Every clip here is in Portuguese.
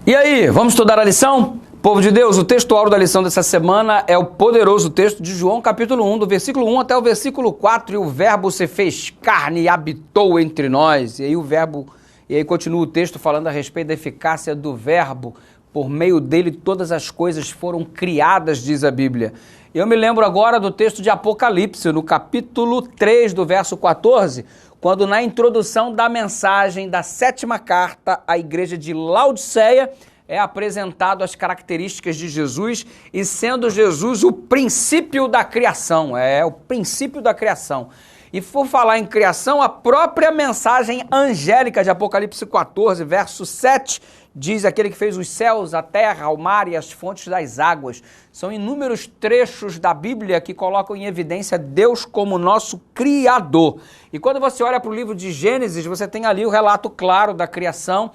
E aí, vamos estudar a lição? Povo de Deus, o textual da lição dessa semana é o poderoso texto de João, capítulo 1, do versículo 1 até o versículo 4, e o verbo se fez carne e habitou entre nós. E aí continua o texto falando a respeito da eficácia do verbo. Por meio dele todas as coisas foram criadas, diz a Bíblia. Eu me lembro agora do texto de Apocalipse, no capítulo 3, do verso 14, quando na introdução da mensagem da 7ª carta à igreja de Laodiceia, é apresentado as características de Jesus e sendo Jesus o princípio da criação, o princípio da criação. E por falar em criação, a própria mensagem angélica de Apocalipse 14, verso 7, diz aquele que fez os céus, a terra, o mar e as fontes das águas. São inúmeros trechos da Bíblia que colocam em evidência Deus como nosso Criador. E quando você olha para o livro de Gênesis, você tem ali o relato claro da criação.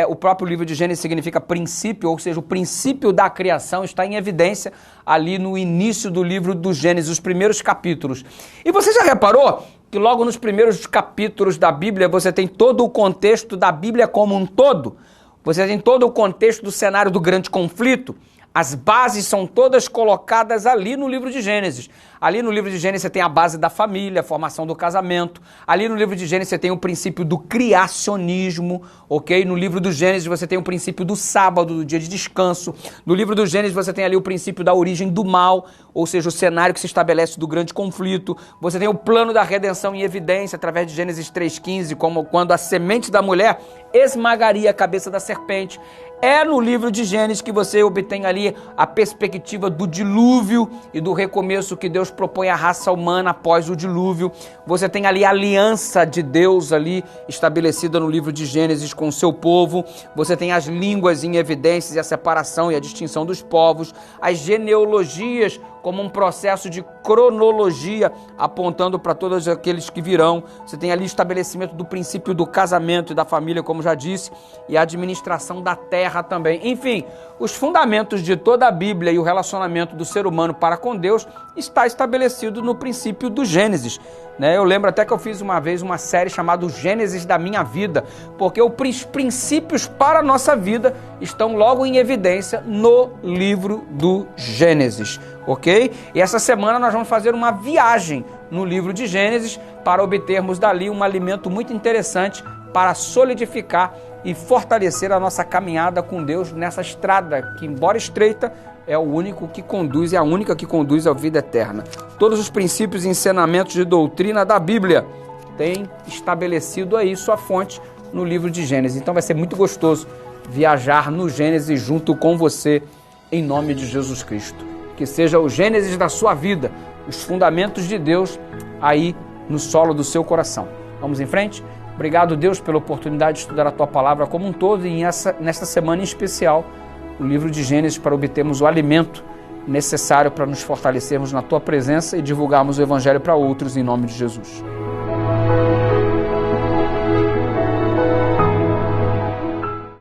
O próprio livro de Gênesis significa princípio, ou seja, o princípio da criação está em evidência ali no início do livro do Gênesis, os primeiros capítulos. E você já reparou que logo nos primeiros capítulos da Bíblia você tem todo o contexto da Bíblia como um todo? Você tem todo o contexto do cenário do grande conflito? As bases são todas colocadas ali no livro de Gênesis. Ali no livro de Gênesis você tem a base da família, a formação do casamento. Ali no livro de Gênesis você tem o princípio do criacionismo, ok? No livro do Gênesis você tem o princípio do sábado, do dia de descanso. No livro do Gênesis você tem ali o princípio da origem do mal, ou seja, o cenário que se estabelece do grande conflito. Você tem o plano da redenção em evidência através de Gênesis 3,15, como quando a semente da mulher esmagaria a cabeça da serpente. É no livro de Gênesis que você obtém ali a perspectiva do dilúvio e do recomeço que Deus propõe à raça humana após o dilúvio. Você tem ali a aliança de Deus ali estabelecida no livro de Gênesis com o seu povo. Você tem as línguas em evidências e a separação e a distinção dos povos. As genealogias como um processo de cronologia apontando para todos aqueles que virão. Você tem ali o estabelecimento do princípio do casamento e da família, como já disse, e a administração da terra também. Enfim, os fundamentos de toda a Bíblia e o relacionamento do ser humano para com Deus está estabelecido no princípio do Gênesis. Eu lembro até que eu fiz uma vez uma série chamada Gênesis da Minha Vida, porque os princípios para a nossa vida estão logo em evidência no livro do Gênesis, ok? E essa semana nós vamos fazer uma viagem no livro de Gênesis para obtermos dali um alimento muito interessante para solidificar e fortalecer a nossa caminhada com Deus nessa estrada que, embora estreita, é o único que conduz, é a única que conduz à vida eterna. Todos os princípios e ensinamentos de doutrina da Bíblia têm estabelecido aí sua fonte no livro de Gênesis. Então vai ser muito gostoso viajar no Gênesis junto com você, em nome de Jesus Cristo. Que seja o Gênesis da sua vida, os fundamentos de Deus aí no solo do seu coração. Vamos em frente? Obrigado, Deus, pela oportunidade de estudar a Tua Palavra como um todo e nesta semana em especial, o livro de Gênesis, para obtermos o alimento necessário para nos fortalecermos na Tua presença e divulgarmos o Evangelho para outros em nome de Jesus.